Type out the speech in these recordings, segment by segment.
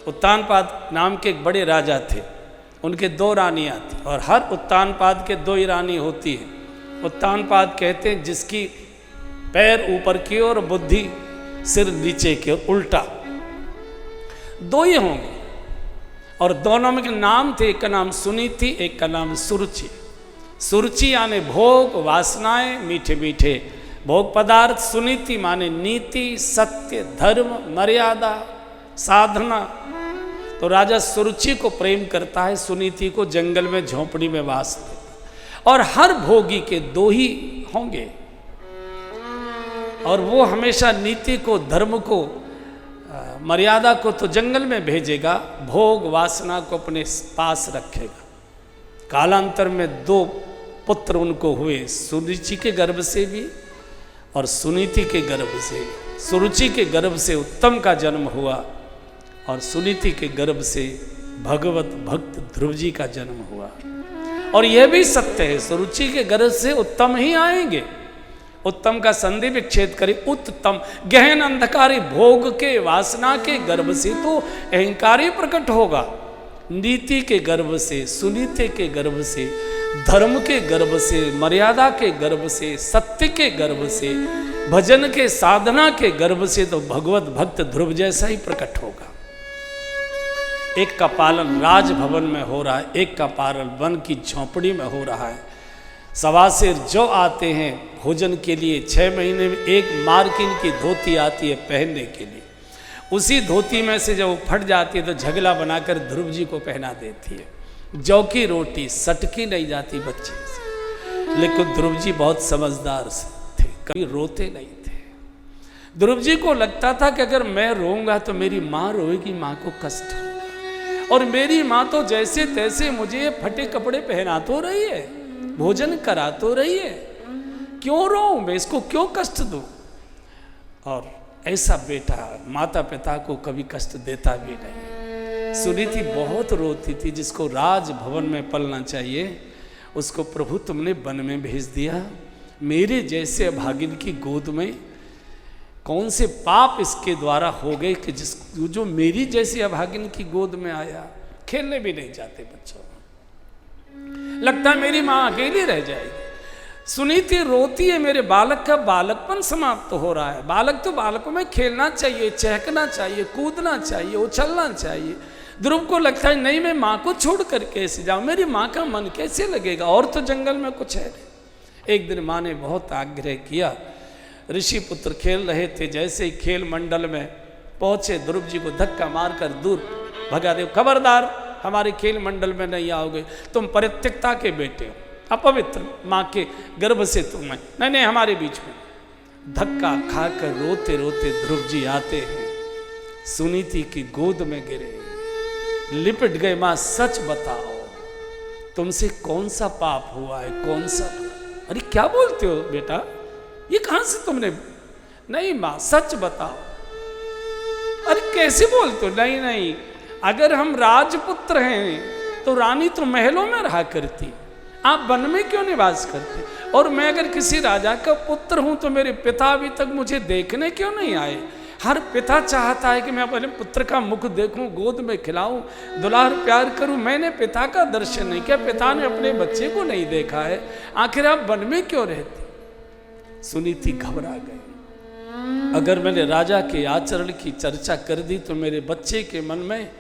उत्तानपाद नाम के एक बड़े राजा थे, उनके 2 रानियाँ थी और हर उत्तानपाद के 2 ही रानी होती है। उत्तानपाद कहते हैं जिसकी पैर ऊपर की ओर बुद्धि सिर नीचे की ओर, उल्टा 2 ही होंगे। और दोनों में के नाम थे, एक का नाम सुनीति, एक का नाम सुरुचि। सुरुचि यानी भोग वासनाएं, मीठे मीठे भोग पदार्थ। सुनीति माने नीति, सत्य, धर्म, मर्यादा, साधना। तो राजा सुरुचि को प्रेम करता है, सुनीति को जंगल में झोंपड़ी में वास देता। और हर भोगी के 2 ही होंगे और वो हमेशा नीति को, धर्म को, मर्यादा को तो जंगल में भेजेगा, भोग वासना को अपने पास रखेगा। कालांतर में 2 पुत्र उनको हुए, सुरुचि के गर्भ से भी और सुनीति के गर्भ से भी। सुरुचि के गर्भ से उत्तम का जन्म हुआ और सुनीति के गर्भ से भगवत भक्त ध्रुव जी का जन्म हुआ। और यह भी सत्य है, सुरुचि के गर्भ से उत्तम ही आएंगे। उत्तम का संधि विच्छेद करे, उत्तम गहन अंधकारी भोग के वासना के गर्भ से तो अहंकारी प्रकट होगा। नीति के गर्भ से, सुनीति के गर्भ से, धर्म के गर्भ से, मर्यादा के गर्भ से, सत्य के गर्भ से, भजन के साधना के गर्भ से तो भगवत भक्त ध्रुव जैसा ही प्रकट होगा। एक का पालन राजभवन में हो रहा है, एक का पालन वन की झोंपड़ी में हो रहा है। सवासिर जो आते हैं भोजन के लिए, 6 महीने में एक मार्किन की धोती आती है पहनने के लिए। उसी धोती में से जब वो फट जाती है तो झगला बनाकर ध्रुव जी को पहना देती है। जौ की रोटी सटकी नहीं जाती बच्चे से, लेकिन ध्रुव जी बहुत समझदार थे, कभी रोते नहीं थे। ध्रुव जी को लगता था कि अगर मैं रोऊंगा तो मेरी माँ रोएगी, माँ को कष्ट होगा। और मेरी माँ तो जैसे तैसे मुझे फटे कपड़े पहना तो रही है, भोजन करा तो रही है, क्यों रोऊं मैं, इसको क्यों कष्ट दूं। और ऐसा बेटा माता पिता को कभी कष्ट देता भी नहीं। सुनीति बहुत रोती थी, जिसको राजभवन में पलना चाहिए उसको प्रभु तुमने वन में भेज दिया। मेरे जैसे अभागिन की गोद में कौन से पाप इसके द्वारा हो गए कि जो मेरी जैसी अभागिन की गोद में आया। खेलने भी नहीं जाते बच्चों, लगता है मेरी माँ अकेली रह जाएगी। सुनीति रोती है, मेरे बालक का बालकपन समाप्त हो रहा है। बालक तो बालकों में खेलना चाहिए, चहकना चाहिए, कूदना चाहिए, उछलना चाहिए। ध्रुव को लगता है नहीं, मैं माँ को छोड़ कर कैसे जाऊँ, मेरी माँ का मन कैसे लगेगा, और तो जंगल में कुछ है नहीं। एक दिन माँ ने बहुत आग्रह किया, ऋषि पुत्र खेल रहे थे, जैसे ही खेल मंडल में पहुँचे ध्रुव जी को धक्का मारकर दूर भगा दे। खबरदार, हमारे खेल मंडल में नहीं आओगे, तुम परित्यक्ता के बेटे हो, अपवित्र, माँ के गर्भ से तुम है, नहीं हमारे बीच में। धक्का खाकर रोते रोते ध्रुव जी आते हैं, सुनीति की गोद में गिरे, लिपट गए। माँ सच बताओ, तुमसे कौन सा पाप हुआ है, कौन सा। अरे क्या बोलते हो बेटा, ये कहां से तुमने। नहीं माँ सच बताओ। अरे कैसे बोलते हो। नहीं, अगर हम राजपुत्र हैं तो रानी तो महलों में रहा करती, आप वन में क्यों निवास करते। और मैं अगर किसी राजा का पुत्र हूं तो मेरे पिता अभी तक मुझे देखने क्यों नहीं आए। हर पिता चाहता है कि मैं अपने पुत्र का मुख देखूं, गोद में खिलाऊं, दुलार प्यार करूं। मैंने पिता का दर्शन नहीं किया, पिता ने अपने बच्चे को नहीं देखा है, आखिर आप वन में क्यों रहते। सुनीति घबरा गई, अगर मैंने राजा के आचरण की चर्चा कर दी तो मेरे बच्चे के मन में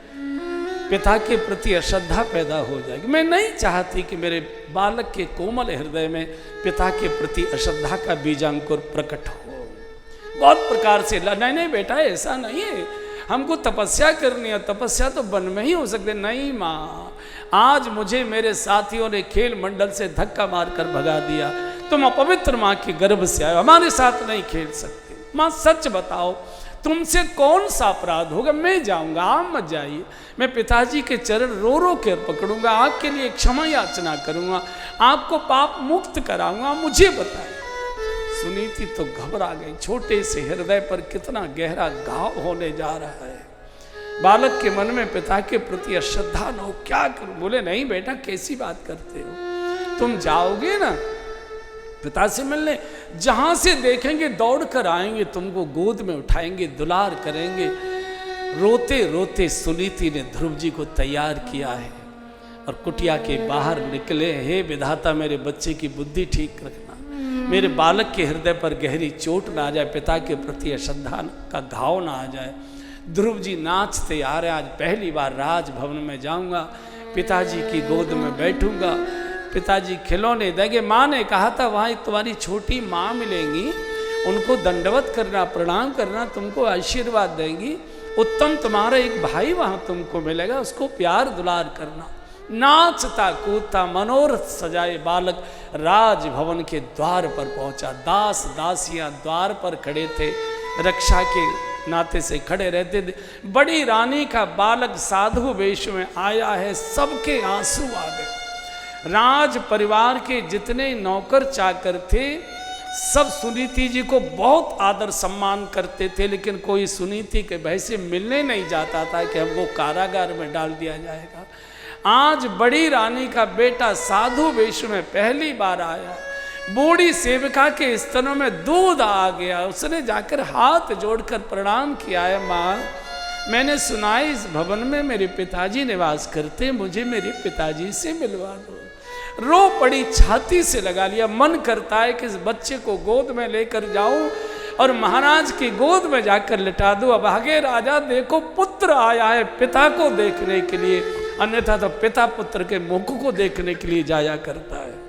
पिता के प्रति अश्रद्धा पैदा हो जाएगी। मैं नहीं चाहती कि मेरे बालक के कोमल हृदय में पिता के प्रति अश्रद्धा का बीजांकुर प्रकट हो। बहुत प्रकार से नहीं बेटा ऐसा नहीं है, हमको तपस्या करनी है, तपस्या तो वन में ही हो सकती है। नहीं माँ, आज मुझे मेरे साथियों ने खेल मंडल से धक्का मारकर भगा दिया, तुम अपवित्र माँ के गर्भ से आए, हमारे साथ नहीं खेल सकते। माँ सच बताओ, तुमसे कौन सा अपराध होगा। मैं जाऊंगा, आप मत जाइए। मैं पिताजी के चरण रो रो कर पकड़ूंगा, आपके लिए क्षमा याचना करूंगा, आपको पाप मुक्त कराऊंगा, मुझे बताएं। सुनीति तो घबरा गई, छोटे से हृदय पर कितना गहरा घाव होने जा रहा है। बालक के मन में पिता के प्रति अश्रद्धा न हो, क्या करूं। बोले नहीं बेटा कैसी बात करते हो, तुम जाओगे ना पिता से मिलने, जहां से देखेंगे दौड़ कर आएंगे, तुमको गोद में उठाएंगे, दुलार करेंगे, रोते रोते सुनीति ने ध्रुव जी को तैयार किया है और कुटिया के बाहर निकले। हे विधाता, मेरे बच्चे की बुद्धि ठीक रखना, मेरे बालक के हृदय पर गहरी चोट ना आ जाए, पिता के प्रति अश्रद्धा का घाव ना आ जाए। ध्रुव जी नाचते आ रहे, आज पहली बार राजभवन में जाऊंगा, पिताजी की गोद में बैठूंगा, पिताजी खिलौने देंगे। माँ ने कहा था वहाँ एक तुम्हारी छोटी माँ मिलेंगी, उनको दंडवत करना, प्रणाम करना, तुमको आशीर्वाद देंगी। उत्तम तुम्हारा एक भाई वहाँ तुमको मिलेगा, उसको प्यार दुलार करना। नाचता कूदता मनोरथ सजाए बालक राजभवन के द्वार पर पहुंचा। दास दासियां द्वार पर खड़े थे, रक्षा के नाते से खड़े रहते थे। बड़ी रानी का बालक साधु वेश में आया है, सबके आंसू आ गए। राज परिवार के जितने नौकर चाकर थे सब सुनीति जी को बहुत आदर सम्मान करते थे, लेकिन कोई सुनीति के भय से मिलने नहीं जाता था कि हमको कारागार में डाल दिया जाएगा। आज बड़ी रानी का बेटा साधु वेश में पहली बार आया, बूढ़ी सेविका के स्तनों में दूध आ गया। उसने जाकर हाथ जोड़कर प्रणाम किया है, माँ मैंने सुना है इस भवन में मेरे पिताजी निवास करते, मुझे मेरे पिताजी से मिलवा दो। रो पड़ी, छाती से लगा लिया। मन करता है कि इस बच्चे को गोद में लेकर जाऊं और महाराज की गोद में जाकर लिटा दूं। अब आगे राजा देखो पुत्र आया है पिता को देखने के लिए, अन्यथा तो पिता पुत्र के मुख को देखने के लिए जाया करता है।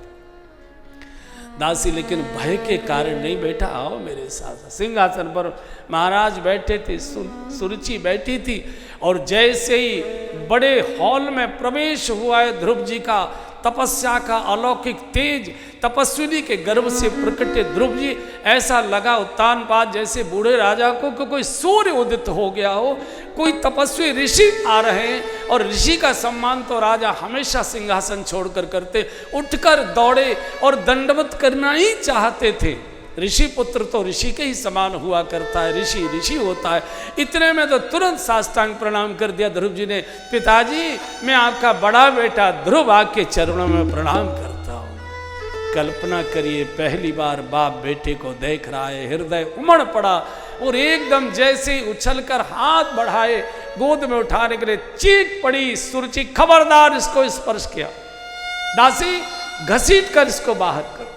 दासी लेकिन भय के कारण नहीं बैठा, आओ मेरे साथ। सिंहासन पर महाराज बैठे थे, सुरुचि बैठी थी, और जैसे ही बड़े हॉल में प्रवेश हुआ है ध्रुव जी का, तपस्या का अलौकिक तेज तपस्विनी के गर्भ से प्रकटे ध्रुव जी, ऐसा लगा उत्तानपाद जैसे बूढ़े राजा को कि कोई सूर्य उदित हो गया हो, कोई तपस्वी ऋषि आ रहे हैं। और ऋषि का सम्मान तो राजा हमेशा सिंहासन छोड़कर करते, उठकर दौड़े और दंडवत करना ही चाहते थे। ऋषि पुत्र तो ऋषि के ही समान हुआ करता है, ऋषि ऋषि होता है। इतने में तो तुरंत साष्टांग प्रणाम कर दिया ध्रुव जी ने, पिताजी मैं आपका बड़ा बेटा ध्रुव आपके चरणों में प्रणाम करता हूँ। कल्पना करिए पहली बार बाप बेटे को देख रहा है, हृदय उमड़ पड़ा और एकदम जैसे ही उछलकर हाथ बढ़ाए गोद में उठाने के लिए चीख पड़ी सुरुचि, खबरदार इसको स्पर्श किया, दासी घसीट कर इसको बाहर कर।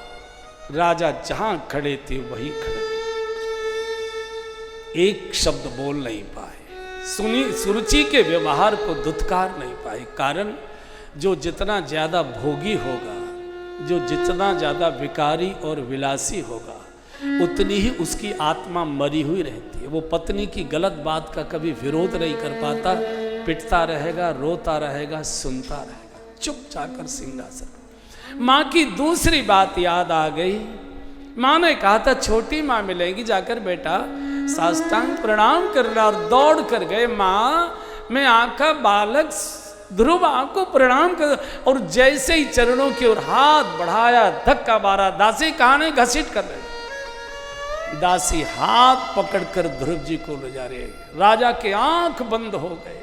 राजा जहां खड़े थे वहीं खड़े, एक शब्द बोल नहीं पाए, सुरुचि के व्यवहार को दुत्कार नहीं पाए। कारण जो जितना ज्यादा भोगी होगा, जो जितना ज्यादा विकारी और विलासी होगा, उतनी ही उसकी आत्मा मरी हुई रहती है। वो पत्नी की गलत बात का कभी विरोध नहीं कर पाता, पिटता रहेगा, रोता रहेगा, सुनता रहेगा, चुपचाप कर सिंहासन। माँ की दूसरी बात याद आ गई। माँ ने कहा था छोटी माँ मिलेगी, जाकर बेटा साष्टांग प्रणाम करना, और दौड़ कर गए। माँ मैं आपका बालक ध्रुव आपको प्रणाम कर, और जैसे ही चरणों की ओर हाथ बढ़ाया धक्का मारा, दासी कहाँ नहीं घसीट कर रहे। दासी हाथ पकड़कर ध्रुव जी को ले जा रही है। राजा के आंख बंद हो गए,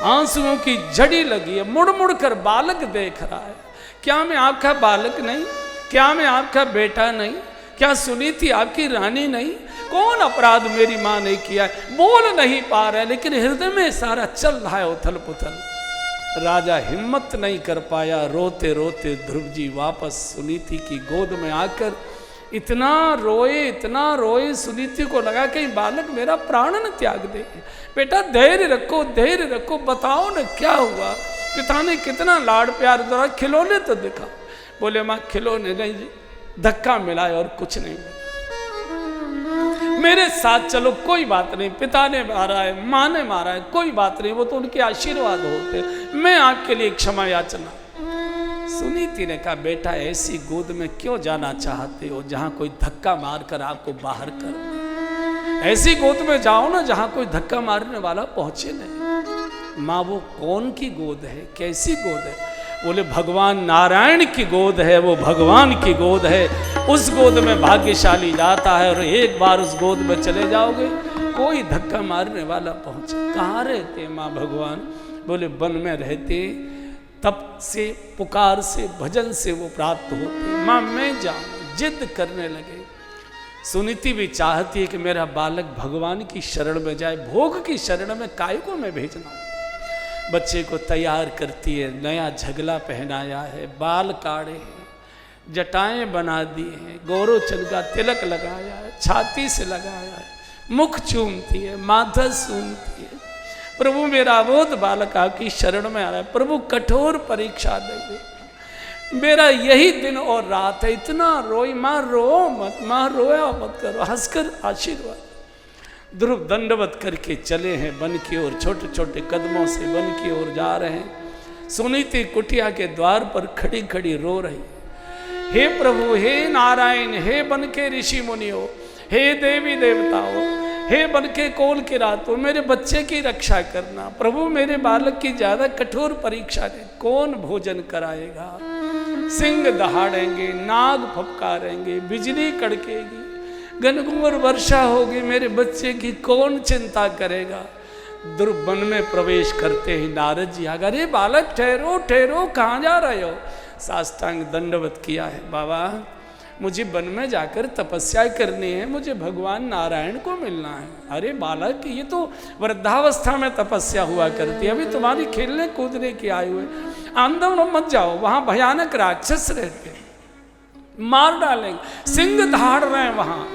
आंसुओं की झड़ी लगी है, मुड़ मुड़ कर बालक देख रहा है। क्या मैं आपका बालक नहीं? क्या मैं आपका बेटा नहीं? क्या सुनीति आपकी रानी नहीं? कौन अपराध मेरी माँ ने किया है? बोल नहीं पा रहा है, लेकिन हृदय में सारा चल रहा है उथल पुथल। राजा हिम्मत नहीं कर पाया, रोते रोते ध्रुव जी वापस सुनीति की गोद में आकर इतना रोए, सुनीति को लगा कहीं बालक मेरा प्राण न त्याग दे। बेटा धैर्य रखो, बताओ न क्या हुआ। पिता ने कितना लाड़ प्यार द्वारा, खिलौने तो दिखा। बोले माँ खिलौने नहीं, धक्का मिला है और कुछ नहीं मिला। मेरे साथ चलो, कोई बात नहीं, पिता ने मारा है, माँ ने मारा है, कोई बात नहीं, वो तो उनके आशीर्वाद होते, मैं आपके लिए क्षमा याचना। सुनीति ने कहा बेटा ऐसी गोद में क्यों जाना चाहते हो जहां कोई धक्का मारकर आपको बाहर कर दे? ऐसी गोद में जाओ ना जहां कोई धक्का मारने वाला पहुंचे नहीं। माँ वो कौन की गोद है, कैसी गोद है? बोले भगवान नारायण की गोद है, वो भगवान की गोद है। उस गोद में भाग्यशाली जाता है, और एक बार उस गोद में चले जाओगे कोई धक्का मारने वाला पहुंचे। कहाँ रहते माँ भगवान? बोले वन में रहते, तप से, पुकार से, भजन से वो प्राप्त होते। माँ मैं जाऊं, जिद करने लगे। सुनीति भी चाहती है कि मेरा बालक भगवान की शरण में जाए, भोग की शरण में काय को मैं भेजना हूं। बच्चे को तैयार करती है, नया झगला पहनाया है, बाल काढ़े हैं, जटाएं बना दी हैं, गौरोचन का तिलक लगाया है, छाती से लगाया है, मुख चूमती है, माथा सूंघती है। प्रभु मेरा अबोध बालक आपकी शरण में आ रहा है, प्रभु कठोर परीक्षा देंगे, मेरा यही दिन और रात है, इतना रोई, माँ रो मत, माँ रोया मत करो, हंसकर आशीर्वाद। ध्रुव दंडवत करके चले हैं वन की ओर, छोटे छोटे कदमों से वन की ओर जा रहे हैं। सुनीति कुटिया के द्वार पर खड़ी खड़ी रो रही, हे प्रभु, हे नारायण, हे वन के ऋषि मुनियों, हे देवी देवताओं, हे वन के कोल के रातों, मेरे बच्चे की रक्षा करना। प्रभु मेरे बालक की ज्यादा कठोर परीक्षा है, कौन भोजन कराएगा? सिंह दहाड़ेंगे, नाग फपकारेंगे, बिजली कड़केगी, घनघोर वर्षा होगी, मेरे बच्चे की कौन चिंता करेगा? ध्रुव वन में प्रवेश करते ही नारद जी आ गए, अरे बालक ठहरो ठहरो, कहाँ जा रहे हो? साष्टांग दंडवत किया है, बाबा मुझे वन में जाकर तपस्या करनी है, मुझे भगवान नारायण को मिलना है। अरे बालक, ये तो वृद्धावस्था में तपस्या हुआ करती है, अभी तुम्हारी खेलने कूदने की आयु है, आंदोलन मत जाओ, वहां भयानक राक्षस रहते हैं, मार डालेंगे, सिंह दहाड़ रहे हैं वहां,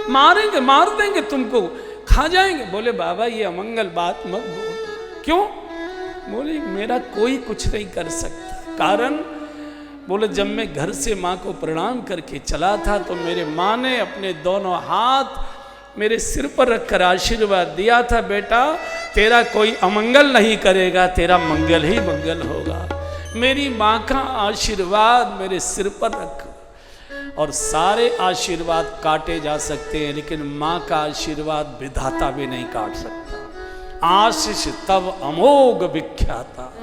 मारेंगे, मार देंगे तुमको, खा जाएंगे। बोले बाबा ये अमंगल बात मत बोल। क्यों? बोले मेरा कोई कुछ नहीं कर सकता। कारण? बोले जब मैं घर से माँ को प्रणाम करके चला था तो मेरे माँ ने अपने दोनों हाथ मेरे सिर पर रखकर आशीर्वाद दिया था, बेटा तेरा कोई अमंगल नहीं करेगा, तेरा मंगल ही मंगल होगा। मेरी माँ का आशीर्वाद मेरे सिर पर रख। और सारे आशीर्वाद काटे जा सकते हैं, लेकिन माँ का आशीर्वाद विधाता भी नहीं काट सकता। आशीष तब अमोघ विख्याता।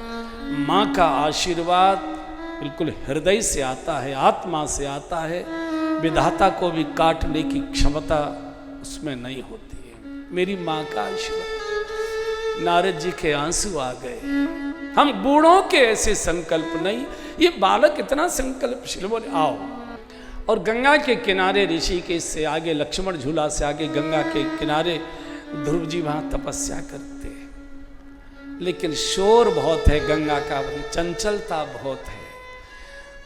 माँ का आशीर्वाद बिल्कुल हृदय से आता है, आत्मा से आता है, विधाता को भी काटने की क्षमता उसमें नहीं होती है। मेरी माँ का आशीर्वाद। नारद जी के आंसू आ गए। हम बूढ़ों के ऐसे संकल्प नहीं, ये बालक इतना संकल्पशील। बोले आओ। और गंगा के किनारे ऋषिकेश से आगे, लक्ष्मण झूला से आगे गंगा के किनारे ध्रुव जी वहां तपस्या करते हैं, लेकिन शोर बहुत है गंगा का, चंचलता बहुत है,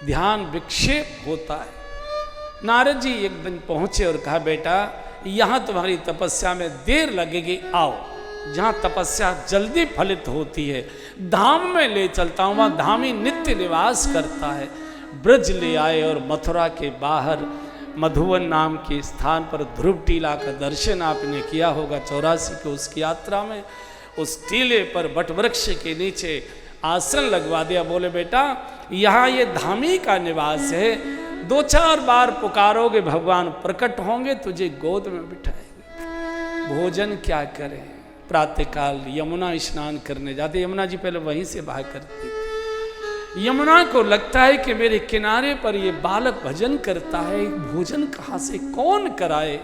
ध्यान विक्षेप होता है। नारद जी एक दिन पहुंचे और कहा बेटा यहां तुम्हारी तपस्या में देर लगेगी, आओ जहां तपस्या जल्दी फलित होती है धाम में ले चलता हूं, वहां धामी नित्य निवास करता है। ब्रज ले आए और मथुरा के बाहर मधुवन नाम के स्थान पर ध्रुव टीला का दर्शन आपने किया होगा 84 की उसकी यात्रा में। उस टीले पर वटवृक्ष के नीचे आसन लगवा दिया। बोले बेटा यहाँ ये धामी का निवास है, 2-4 बार पुकारोगे भगवान प्रकट होंगे, तुझे गोद में बिठाएंगे। भोजन क्या करें? प्रातःकाल यमुना स्नान करने जाते, यमुना जी पहले वहीं से बहा करती थी। यमुना को लगता है कि मेरे किनारे पर ये बालक भजन करता है, भोजन कहाँ से कौन कराए?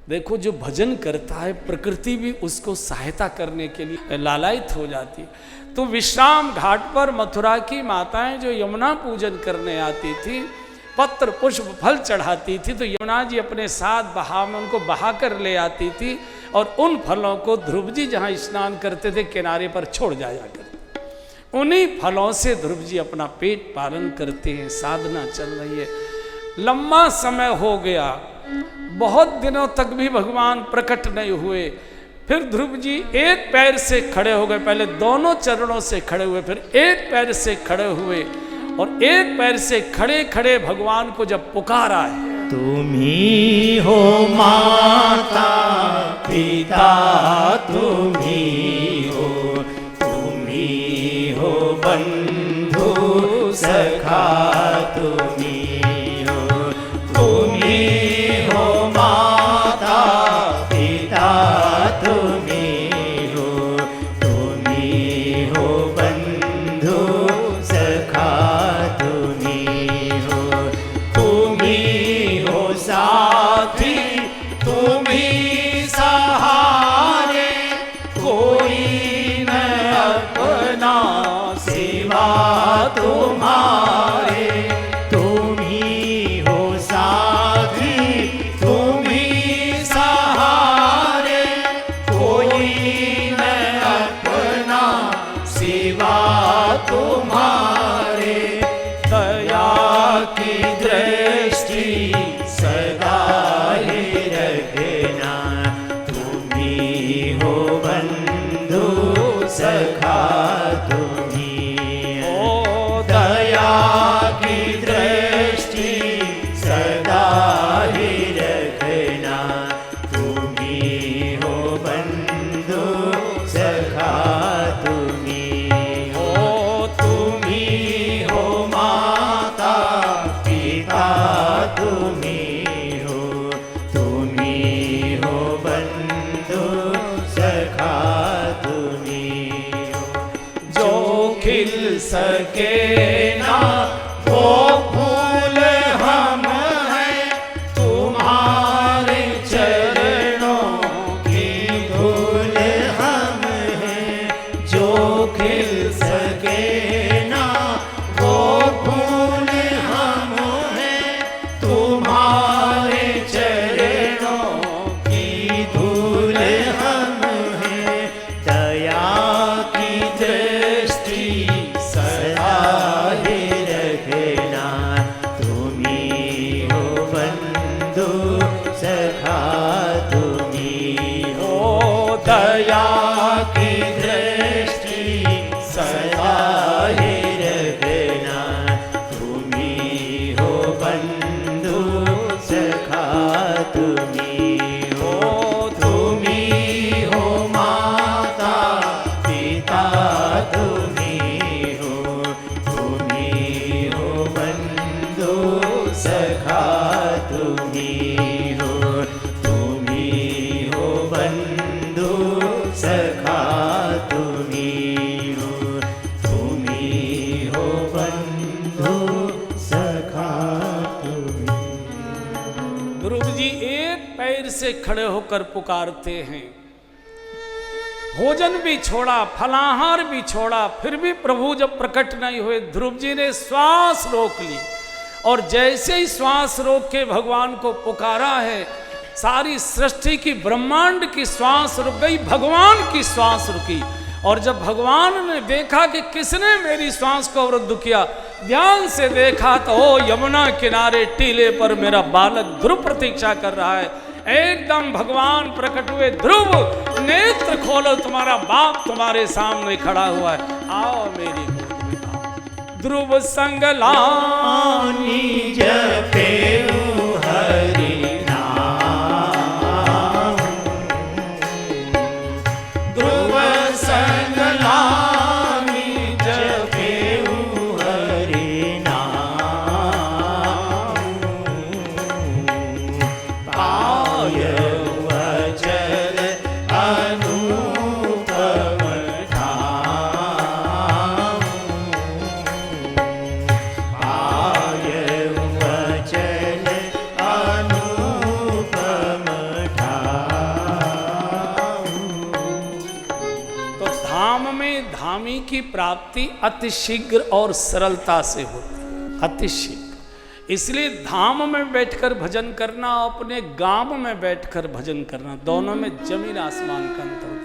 देखो जो भजन करता है प्रकृति भी उसको सहायता करने के लिए लालायित हो जाती है। तो विश्राम घाट पर मथुरा की माताएं जो यमुना पूजन करने आती थी, पत्र पुष्प फल चढ़ाती थी, तो यमुना जी अपने साथ बहा में उनको बहा कर ले आती थी और उन फलों को ध्रुव जी जहाँ स्नान करते थे किनारे पर छोड़ जाया करते। उन्हीं फलों से ध्रुव जी अपना पेट पालन करते हैं। साधना चल रही है, लंबा समय हो गया, बहुत दिनों तक भी भगवान प्रकट नहीं हुए। फिर ध्रुव जी एक पैर से खड़े हो गए, पहले दोनों चरणों से खड़े हुए, फिर एक पैर से खड़े हुए और एक पैर से खड़े खड़े भगवान को जब पुकारा है, तुम ही हो माता पिता, तुम ही हो बंधु सखा, तुम ही हो माता पिता, तुम ही हो बंधु सखा, तुम ही हो साथी, तुम ही सहारे, कोई न अपना सिवा तुम्हारे। तुम ही हो साथी, तुम सखा तुम्ही हो, दया की दृष्टि सदा ही रखना, तुम्ही हो बंधु सखा तुम्ही हो, तुम्ही हो माता पिता तुम्ही हो, तुम्ही हो बंधु सखा तुम्ही हो, जो खिल सके ना वो फूल हम हैं, तुम्हारे चरणों की धूल हम हैं, जो खिल सके ना वो फूल हम हैं, तुम्हारे चरणों की धूल हम हैं, दया की दृष्टि सदा ही रखना, तुम्ही हो बंधु सखा तुम्ही हो, दया की दृष्टि सदा ही रखना, तुम्ही हो बंधु सखा तुम्ही हो, तुम्ही हो माता पिता तुम्ही हो, तुम्ही हो बंधु सखा तुम्ही हो, तुम्ही हो बंधु सखा तुम्ही हो, तुम्ही हो बंधु सखा तुम्ही। ध्रुव जी एक पैर से खड़े होकर पुकारते हैं, भोजन भी छोड़ा, फलाहार भी छोड़ा, फिर भी प्रभु जब प्रकट नहीं हुए, ध्रुव जी ने श्वास रोक ली, और जैसे ही श्वास रोक के भगवान को पुकारा है, सारी सृष्टि की ब्रह्मांड की श्वास रुक गई, भगवान की श्वास रुकी। और जब भगवान ने देखा कि किसने मेरी श्वास को अवरुद्ध किया, ध्यान से देखा तो ओ यमुना किनारे टीले पर मेरा बालक ध्रुव प्रतीक्षा कर रहा है। एकदम भगवान प्रकट हुए, ध्रुव नेत्र खोलो, तुम्हारा बाप तुम्हारे सामने खड़ा हुआ है, आओ मेरी गोद में आओ। ध्रुव संग लानी जपे हरि नाम, ध्रुव संग लानी जपे हरि नाम, पाय वचन अनुपम धाम, पाय वचन अनुपम धाम। तो धाम में धामी की प्राप्ति अति शीघ्र और सरलता से होती है, अति शीघ्र। इसलिए धाम में बैठकर भजन करना, अपने गांव में बैठकर भजन करना, दोनों में जमीन आसमान का अंतर।